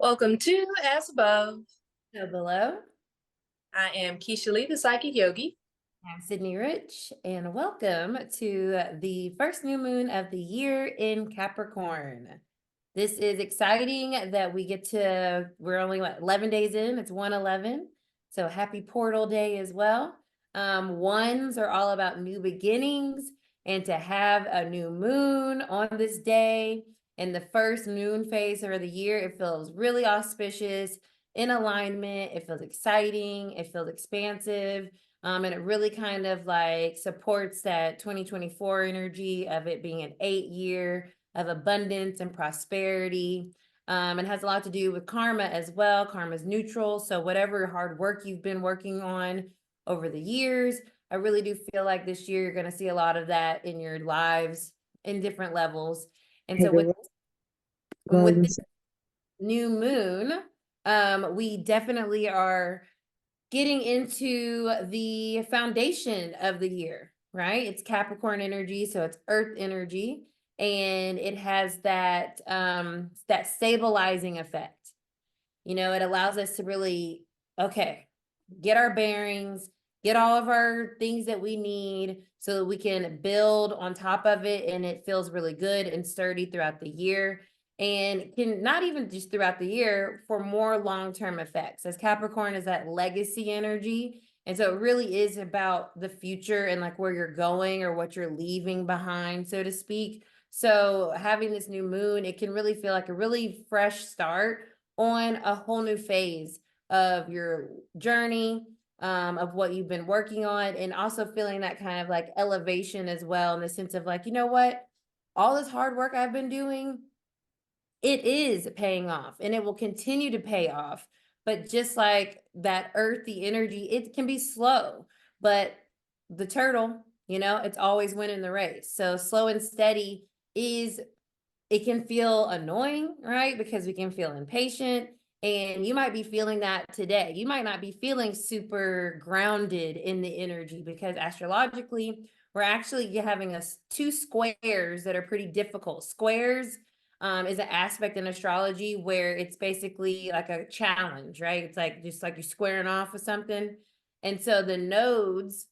Welcome to As Above. So below, I am Kisha Lee, the Psychic Yogi. I'm Cidnee Rich, and welcome to the first new moon of the year in Capricorn. This is exciting that we're only 11 days in, it's 1/11. So happy portal day as well. Ones are all about new beginnings, and to have a new moon on this day in the first moon phase of the year, it feels really auspicious, in alignment, it feels exciting, it feels expansive. And it really kind of like supports that 2024 energy of it being an 8 year of abundance and prosperity. It has a lot to do with karma as well. Karma is neutral. So whatever hard work you've been working on over the years, I really do feel like this year you're going to see a lot of that in your lives in different levels. And so with this new moon, we definitely are getting into the foundation of the year, right? It's Capricorn energy, so it's earth energy, and it has that stabilizing effect. It allows us to really, okay, get our bearings, get all of our things that we need so that we can build on top of it, and it feels really good and sturdy throughout the year, and can not even just throughout the year for more long-term effects, as Capricorn is that legacy energy. And so it really is about the future and like where you're going or what you're leaving behind, so to speak. So having this new moon, it can really feel like a really fresh start on a whole new phase of your journey, of what you've been working on, and also feeling that kind of like elevation as well, in the sense of like, you know what, all this hard work I've been doing, it is paying off and it will continue to pay off. But just like that earthy energy, it can be slow, but the turtle, it's always winning the race. So slow and steady it can feel annoying, right? Because we can feel impatient. And you might be feeling that today. You might not be feeling super grounded in the energy because astrologically, we're actually having two squares that are pretty difficult. Squares is an aspect in astrology where it's basically like a challenge, right? It's like just like you're squaring off with something. And so the nodes,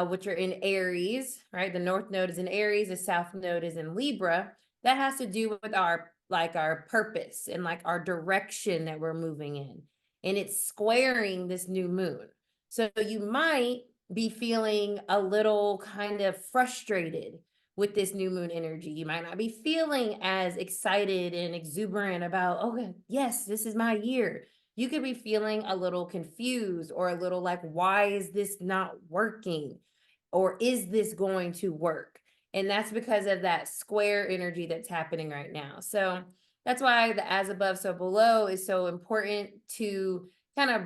which are in Aries, right? The north node is in Aries, the south node is in Libra. That has to do with our purpose and like our direction that we're moving in. And it's squaring this new moon. So you might be feeling a little kind of frustrated with this new moon energy. You might not be feeling as excited and exuberant about, oh, yes, this is my year. You could be feeling a little confused or a little like, why is this not working? Or is this going to work? And that's because of that square energy that's happening right now. So that's why the as above, so below is so important to kind of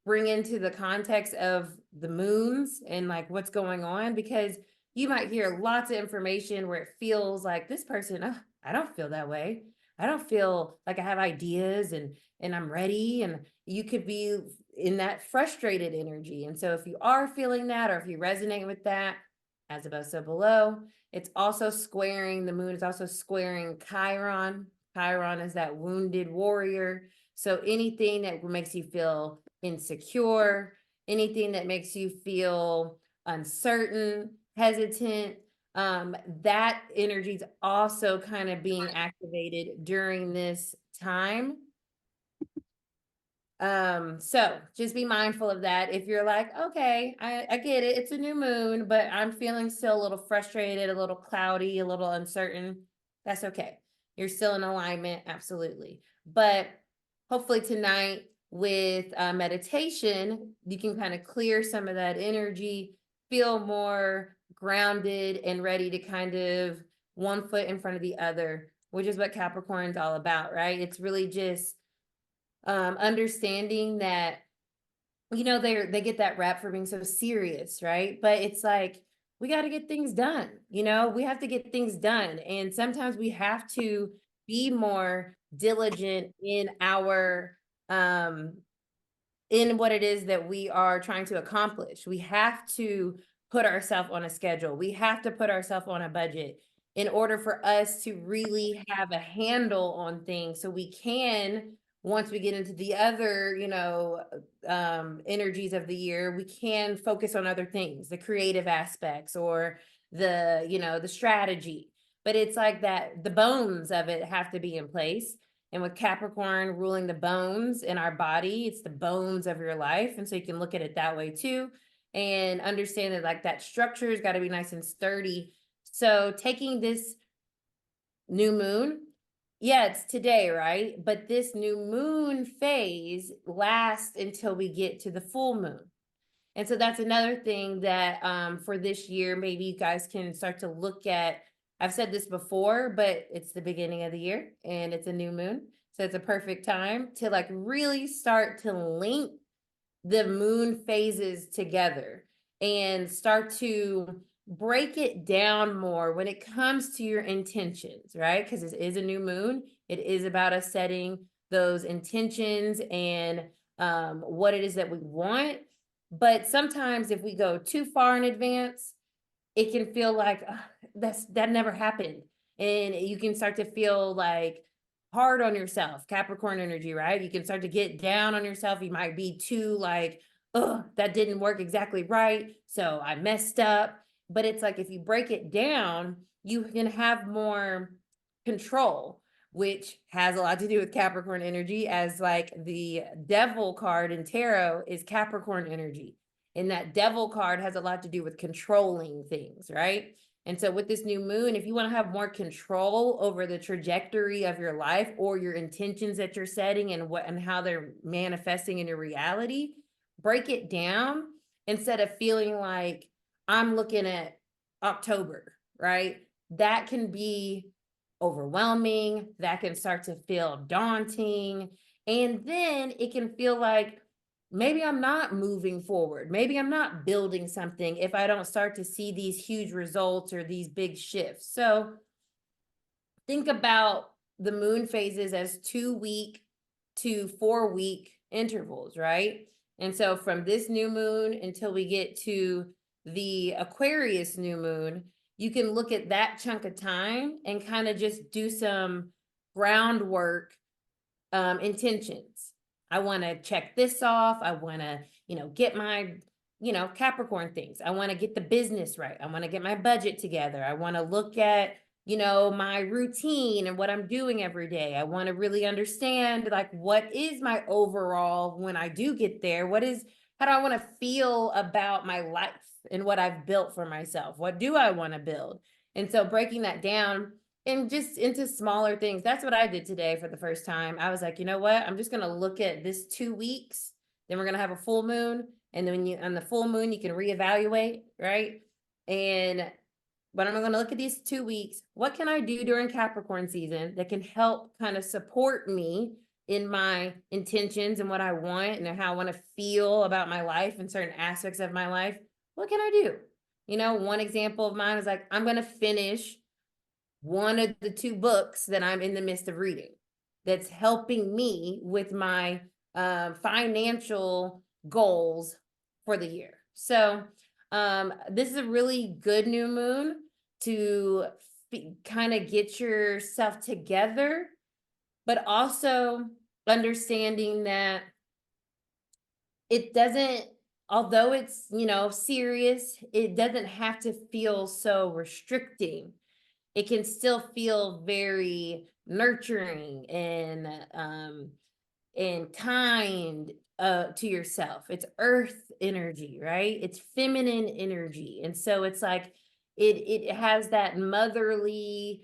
bring into the context of the moons and like what's going on, because you might hear lots of information where it feels like this person, oh, I don't feel that way. I don't feel like I have ideas and I'm ready. And you could be in that frustrated energy. And so if you are feeling that, or if you resonate with that, as above, so below, it's also squaring, the moon is also squaring Chiron. Chiron is that wounded warrior. So anything that makes you feel insecure, anything that makes you feel uncertain, hesitant, that energy is also kind of being activated during this time. So just be mindful of that. If you're like, okay, I get it, it's a new moon, but I'm feeling still a little frustrated, a little cloudy, a little uncertain, that's okay. You're still in alignment, absolutely. But hopefully tonight with meditation, you can kind of clear some of that energy, feel more grounded and ready to kind of one foot in front of the other, which is what Capricorn's all about, right? It's really just understanding that, they get that rap for being so serious, right? But it's like, we got to get things done. We have to get things done. And sometimes we have to be more diligent in what it is that we are trying to accomplish. We have to put ourselves on a schedule. We have to put ourselves on a budget in order for us to really have a handle on things, so we can once we get into the other, energies of the year, we can focus on other things, the creative aspects or the strategy. But it's like that the bones of it have to be in place. And with Capricorn ruling the bones in our body, it's the bones of your life. And so you can look at it that way too. And understand that like that structure has got to be nice and sturdy. So taking this new moon, yeah, it's today, right? But this new moon phase lasts until we get to the full moon. And so that's another thing that for this year, maybe you guys can start to look at. I've said this before, but it's the beginning of the year and it's a new moon. So it's a perfect time to like really start to link the moon phases together and start to break it down more when it comes to your intentions, right? Because it is a new moon. It is about us setting those intentions and what it is that we want. But sometimes if we go too far in advance, it can feel like that never happened. And you can start to feel like hard on yourself, Capricorn energy, right? You can start to get down on yourself. You might be too like, oh, that didn't work exactly right. So I messed up. But it's like if you break it down, you can have more control, which has a lot to do with Capricorn energy, as like the devil card in tarot is Capricorn energy. And that devil card has a lot to do with controlling things, right? And so with this new moon, if you want to have more control over the trajectory of your life or your intentions that you're setting and how they're manifesting in your reality, break it down instead of feeling like I'm looking at October, right? That can be overwhelming. That can start to feel daunting. And then it can feel like maybe I'm not moving forward. Maybe I'm not building something if I don't start to see these huge results or these big shifts. So think about the moon phases as 2-week to 4-week intervals, right? And so from this new moon until we get to the Aquarius new moon, you can look at that chunk of time and kind of just do some groundwork intentions. I want to check this off. I want to, get my, Capricorn things. I want to get the business right. I want to get my budget together. I want to look at, my routine and what I'm doing every day. I want to really understand like what is my overall when I do get there? How do I want to feel about my life and what I've built for myself? What do I want to build? And so breaking that down and just into smaller things. That's what I did today for the first time. I was like, you know what? I'm just going to look at this 2 weeks. Then we're going to have a full moon. And then on the full moon, you can reevaluate, right? But I'm going to look at these 2 weeks. What can I do during Capricorn season that can help kind of support me in my intentions and what I want and how I want to feel about my life and certain aspects of my life? What can I do? One example of mine is like, I'm going to finish one of the 2 books that I'm in the midst of reading that's helping me with my financial goals for the year. So this is a really good new moon to kind of get yourself together, but also understanding that it doesn't, although it's, serious, it doesn't have to feel so restricting. It can still feel very nurturing and kind to yourself. It's earth energy, right? It's feminine energy. And so it's like it has that motherly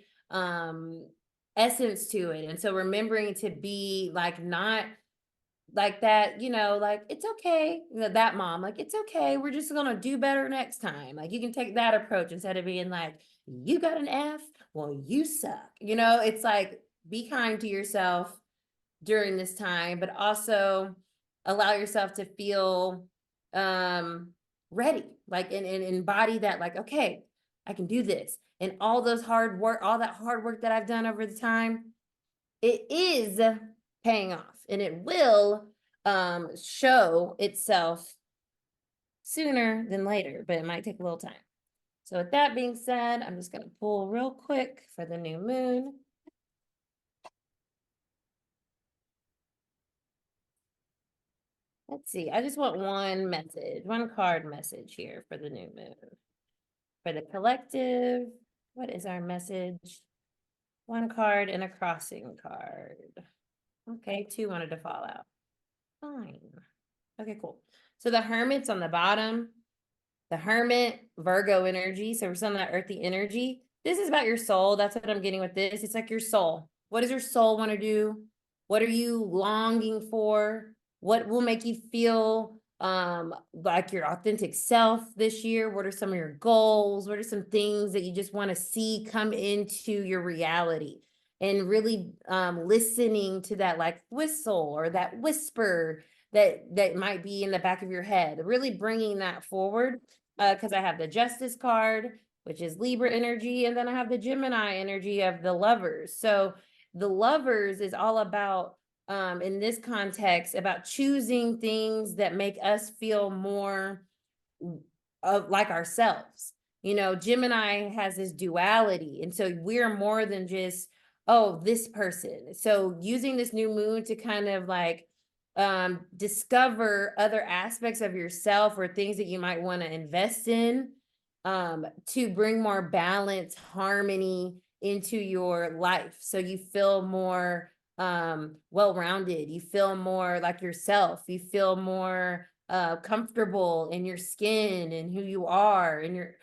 essence to it. And so remembering to be like not like that, like it's okay. That mom, like it's okay. We're just gonna do better next time. Like you can take that approach instead of being like, you got an F, well, you suck. It's like be kind to yourself during this time, but also allow yourself to feel ready, like and embody that, like, okay, I can do this. And all that hard work that I've done over the time, it is paying off and it will show itself sooner than later, but it might take a little time. So with that being said, I'm just going to pull real quick for the new moon. Let's see. I just want one message, one card message here for the new moon. For the collective, what is our message? One card and a crossing card. Okay, 2 wanted to fall out. Fine. Okay, cool. So the Hermit's on the bottom. The Hermit, Virgo energy. So we're some of that earthy energy. This is about your soul. That's what I'm getting with this. It's like your soul. What does your soul want to do? What are you longing for? What will make you feel like your authentic self this year? What are some of your goals? What are some things that you just want to see come into your reality? And really listening to that like whistle or that whisper that might be in the back of your head, really bringing that forward. Because I have the Justice card, which is Libra energy, and then I have the Gemini energy of the Lovers. So the Lovers is all about, in this context, about choosing things that make us feel more like ourselves. You know, Gemini has this duality, and so we're more than just, oh, this person. So using this new moon to kind of like discover other aspects of yourself or things that you might want to invest in, to bring more balance, harmony into your life, so you feel more well-rounded, you feel more like yourself, you feel more comfortable in your skin and who you are, and your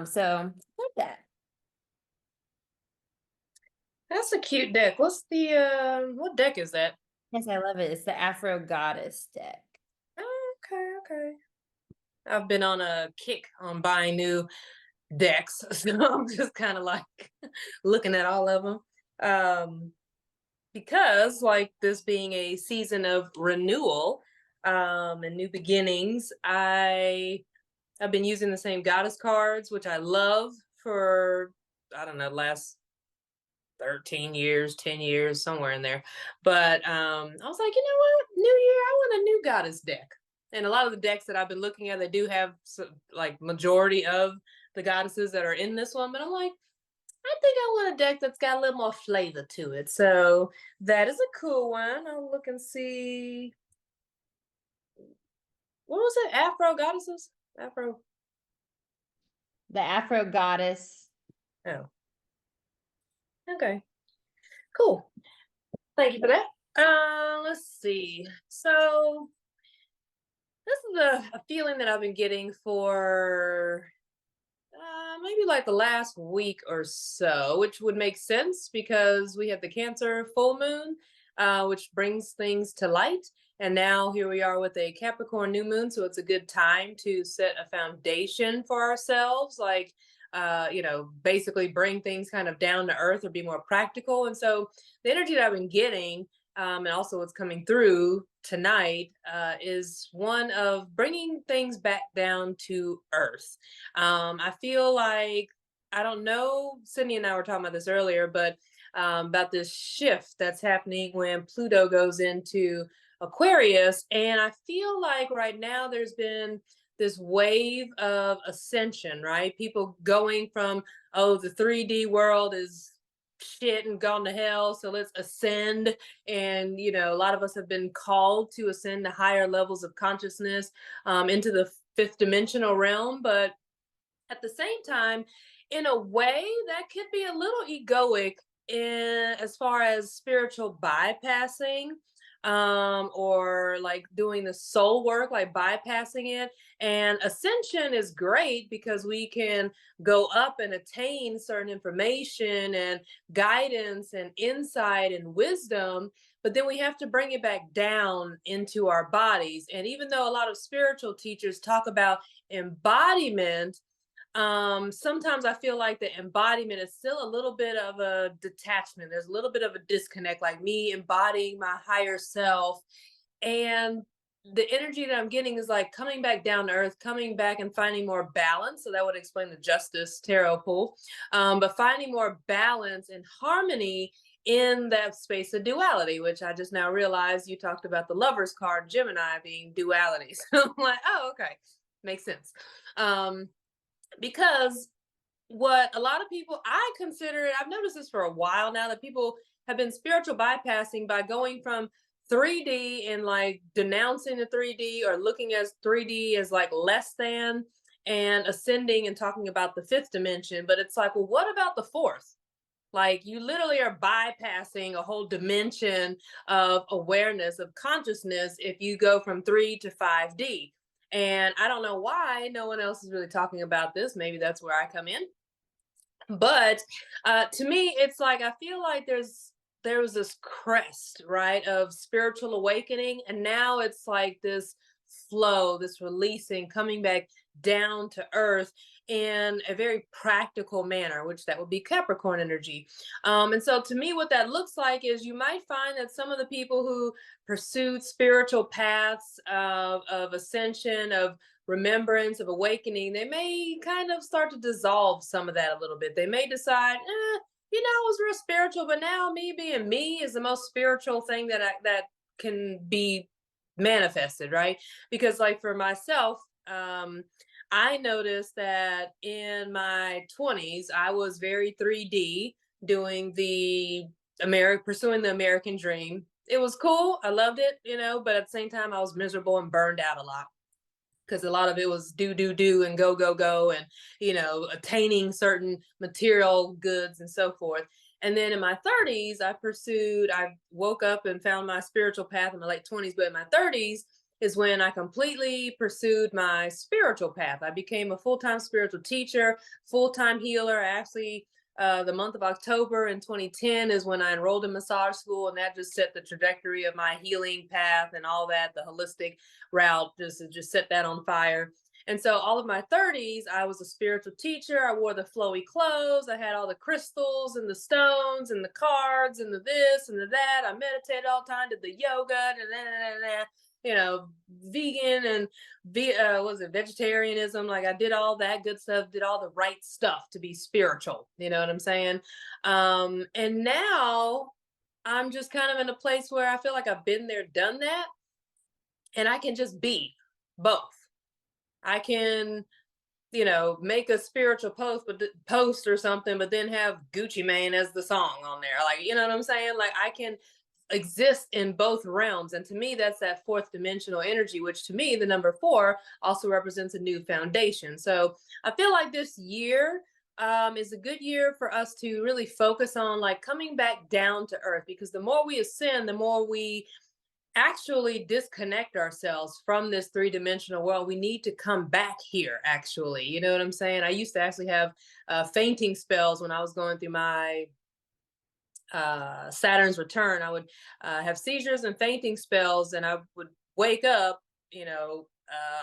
so like that. That's a cute deck. What's the what deck is that? Yes, I love it. It's the Afro Goddess deck. Oh, okay. I've been on a kick on buying new decks, so I'm just kind of like looking at all of them. Because like this being a season of renewal and new beginnings, I've been using the same goddess cards, which I love for, I don't know, last 13 years, 10 years, somewhere in there. But I was like, you know what? New year, I want a new goddess deck. And a lot of the decks that I've been looking at, they do have like majority of the goddesses that are in this one. But I'm like, I think I want a deck that's got a little more flavor to it. So that is a cool one. I'll look and see. What was it? Afro goddesses? Afro. The Afro Goddess. Oh, okay. Cool. Thank you for that. Let's see. So this is a feeling that I've been getting for maybe like the last week or so, which would make sense because we have the Cancer full moon, which brings things to light. And now here we are with a Capricorn new moon. So it's a good time to set a foundation for ourselves, like, basically bring things kind of down to earth or be more practical. And so the energy that I've been getting, and also what's coming through tonight, is one of bringing things back down to earth. I feel like, I don't know, Cidnee and I were talking about this earlier, but about this shift that's happening when Pluto goes into Aquarius. And I feel like right now there's been this wave of ascension, right? People going from, oh, the 3D world is shit and gone to hell, so let's ascend. And a lot of us have been called to ascend to higher levels of consciousness, into the fifth dimensional realm. But at the same time, in a way, that could be a little egoic in as far as spiritual bypassing, or like doing the soul work, like bypassing it. And ascension is great because we can go up and attain certain information and guidance and insight and wisdom, but then we have to bring it back down into our bodies. And even though a lot of spiritual teachers talk about embodiment, sometimes I feel like the embodiment is still a little bit of a detachment. There's a little bit of a disconnect, like me embodying my higher self. And the energy that I'm getting is like coming back down to earth, coming back and finding more balance. So that would explain the Justice tarot pool. But finding more balance and harmony in that space of duality, which I just now realized you talked about the Lovers card, Gemini being duality. So I'm like, oh, okay, makes sense. Because what a lot of people, I consider it, I've noticed this for a while now, that people have been spiritual bypassing by going from 3D and like denouncing the 3D or looking at 3D as like less than, and ascending and talking about the fifth dimension. But it's like, well, what about the fourth? Like, you literally are bypassing a whole dimension of awareness, of consciousness, if you go from 3 to 5D. And I don't know why no one else is really talking about this. Maybe that's where I come in. But to me, it's like I feel like there was this crest, right, of spiritual awakening, and now it's like this flow, this releasing, coming back down to earth in a very practical manner, which that would be Capricorn energy. And so to me, what that looks like is you might find that some of the people who pursued spiritual paths of ascension, of remembrance, of awakening, they may kind of start to dissolve some of that a little bit. They may decide, I was real spiritual, but now me being me is the most spiritual thing that can be manifested, right? Because like for myself, I noticed that in my 20s, I was very 3D, doing pursuing the American dream. It was cool. I loved it, but at the same time, I was miserable and burned out a lot because a lot of it was do and go and attaining certain material goods and so forth. And then in my 30s, I woke up and found my spiritual path in my late 20s, but in my 30s is when I completely pursued my spiritual path. I became a full-time spiritual teacher, full-time healer. I actually the month of October in 2010 is when I enrolled in massage school, and that just set the trajectory of my healing path and all that. The holistic route just set that on fire. And so all of my 30s, I was a spiritual teacher. I wore the flowy clothes. I had all the crystals and the stones and the cards and the this and the that. I meditated all the time, did the yoga, vegan and was it vegetarianism? Like I did all that good stuff, did all the right stuff to be spiritual. You know what I'm saying? And now I'm just kind of in a place where I feel like I've been there, done that, and I can just be both. I can, make a spiritual post or something, but then have Gucci Mane as the song on there. Like, you know what I'm saying? Like I can exist in both realms. And to me, that's that fourth dimensional energy, which to me, the number 4 also represents a new foundation. So I feel like this year is a good year for us to really focus on like coming back down to earth, because the more we ascend, the more we actually disconnect ourselves from this 3-dimensional world. We need to come back here, actually. You know what I'm saying? I used to actually have fainting spells when I was going through my Saturn's return. I would have seizures and fainting spells, and I would wake up,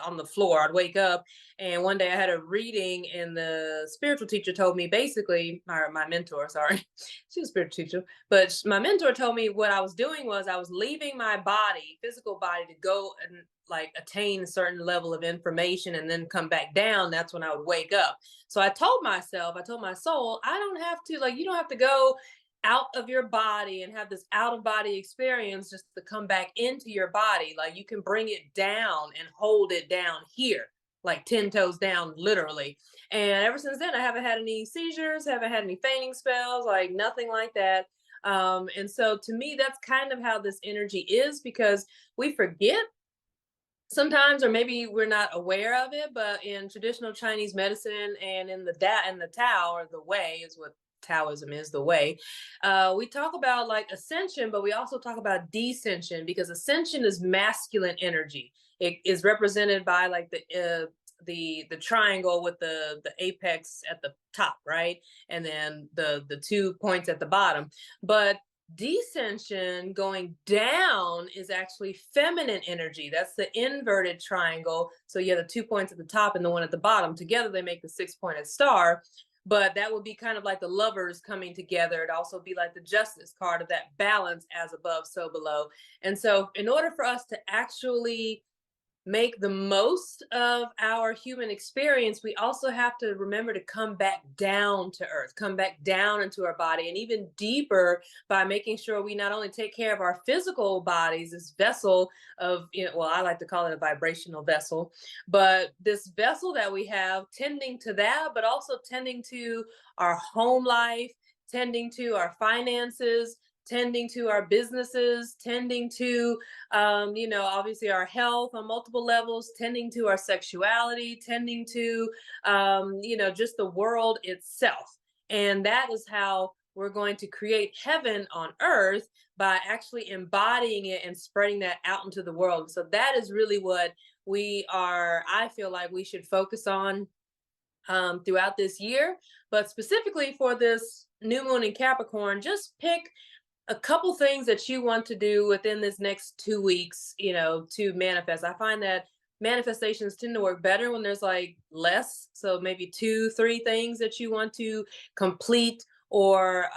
on the floor. I'd wake up, and one day I had a reading, and the spiritual teacher told me basically, my mentor, sorry, she was a spiritual teacher, but my mentor told me what I was doing was I was leaving my body, physical body, to go and like attain a certain level of information and then come back down. That's when I would wake up. So I told my soul, I don't have to, like, you don't have to go out of your body and have this out of body experience just to come back into your body. Like you can bring it down and hold it down here, like 10 toes down, literally. And ever since then, I haven't had any seizures, haven't had any fainting spells, like nothing like that. And so to me, that's kind of how this energy is, because we forget sometimes, or maybe we're not aware of it, but in traditional Chinese medicine and in the Tao, or the way is what Taoism is, the way, we talk about like ascension, but we also talk about descension, because ascension is masculine energy. It is represented by like the triangle with the apex at the top, right? And then the 2 points at the bottom. But descension, going down, is actually feminine energy. That's the inverted triangle. So you have the 2 points at the top and the one at the bottom. Together they make the 6-pointed star. But that would be kind of like the lovers coming together. It'd also be like the justice card of that balance, as above, so below. And so in order for us to actually make the most of our human experience, we also have to remember to come back down to earth, come back down into our body, and even deeper by making sure we not only take care of our physical bodies, this vessel of, well, I like to call it a vibrational vessel, but this vessel that we have, tending to that, but also tending to our home life, tending to our finances, tending to our businesses, tending to, obviously our health on multiple levels, tending to our sexuality, tending to, just the world itself. And that is how we're going to create heaven on earth, by actually embodying it and spreading that out into the world. So that is really what I feel like we should focus on throughout this year. But specifically for this new moon in Capricorn, just pick a couple things that you want to do within this next 2 weeks, to manifest. I find that manifestations tend to work better when there's like less. So maybe 2, 3 things that you want to complete, or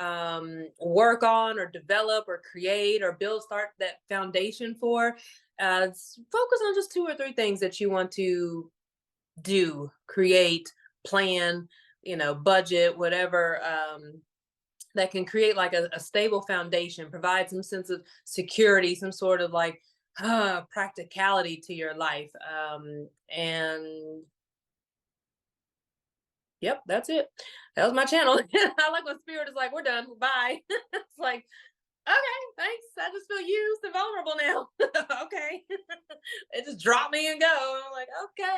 work on, or develop, or create, or build, start that foundation for. Focus on just 2 or 3 things that you want to do, create, plan, budget, whatever, that can create like a stable foundation, provide some sense of security, some sort of like practicality to your life. And yep, that's it. That was my channel. I like when spirit is like, we're done, bye. It's like, okay, thanks. I just feel used and vulnerable now. Okay. It just dropped me and go. I'm like, okay,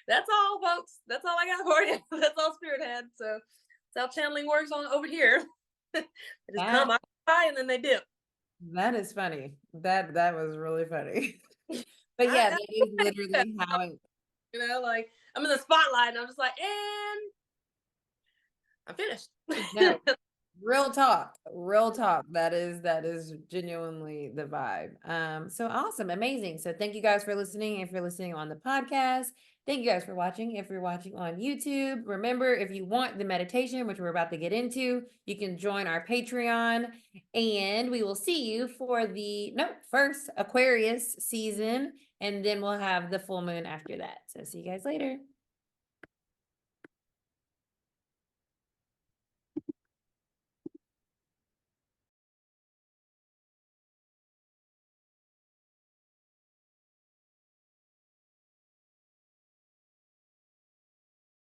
that's all, folks. That's all I got for you. That's all spirit had. So that's how channeling works on over here. They just come by and then they dip. That is funny. That was really funny. But yeah, that is literally how it, like I'm in the spotlight and I'm just like, and I'm finished. no, real talk, real talk. That is genuinely the vibe. So awesome, amazing. So thank you guys for listening. If you're listening on the podcast, thank you guys for watching. If you're watching on YouTube, remember, if you want the meditation, which we're about to get into, you can join our Patreon, and we will see you for the first Aquarius season, and then we'll have the full moon after that. So see you guys later.